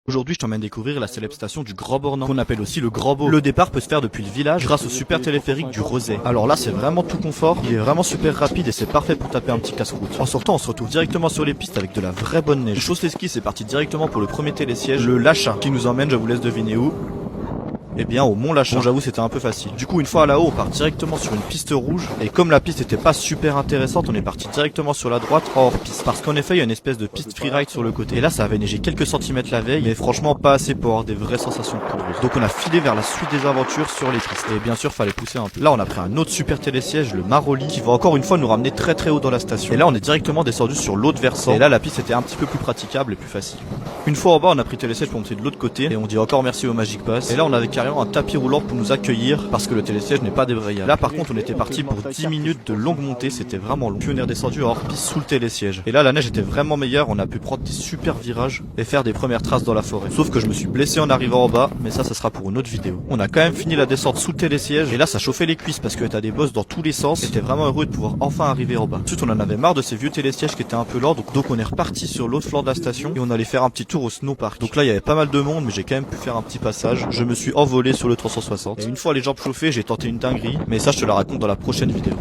Aujourd'hui, je t'emmène découvrir la célèbre station du Grand Bornand, qu'on appelle aussi le Grand Beau. Le départ peut se faire depuis le village grâce au super téléphérique du Roset. Alors là, c'est vraiment tout confort, il est vraiment super rapide et c'est parfait pour taper un petit casse-route. En sortant, on se retrouve directement sur les pistes avec de la vraie bonne neige. Chose les skis, c'est parti directement pour le premier télésiège, le Lachin, qui nous emmène, je vous laisse deviner où. Eh bien au Mont Lachin. Bon, j'avoue c'était un peu facile. Du coup une fois là-haut on part directement sur une piste rouge. Et comme la piste était pas super intéressante, on est parti directement sur la droite hors piste. Parce qu'en effet il y a une espèce de piste freeride sur le côté. Et là ça avait neigé quelques centimètres la veille, mais franchement pas assez pour avoir des vraies sensations de poudreuse. Donc on a filé vers la suite des aventures sur les pistes. Et bien sûr fallait pousser un peu. Là on a pris un autre super télésiège, le Maroli, qui va encore une fois nous ramener très très haut dans la station. Et là on est directement descendu sur l'autre versant. Et là la piste était un petit peu plus praticable et plus facile. Une fois en bas on a pris télésiège pour monter de l'autre côté. Et on dit encore merci au Magic Pass. Et là on avait carrément un tapis roulant pour nous accueillir parce que le télésiège n'est pas débrayable. Là par contre on était parti pour 10 minutes de longue montée, c'était vraiment long. Puis on est redescendu hors piste sous le télésiège. Et là la neige était vraiment meilleure, on a pu prendre des super virages et faire des premières traces dans la forêt. Sauf que je me suis blessé en arrivant en bas, mais ça sera pour une autre vidéo. On a quand même fini la descente sous le télésiège et là ça chauffait les cuisses parce que t'as des bosses dans tous les sens. J'étais vraiment heureux de pouvoir enfin arriver en bas. Ensuite on en avait marre de ces vieux télésièges qui étaient un peu lents, donc on est reparti sur l'autre flanc de la station et on allait faire un petit tour au snowpark. Donc là il y avait pas mal de monde, mais j'ai quand même pu faire un petit passage. Je me suis envolé sur le 360 et une fois les jambes chauffées, j'ai tenté une dinguerie, mais ça je te la raconte dans la prochaine vidéo.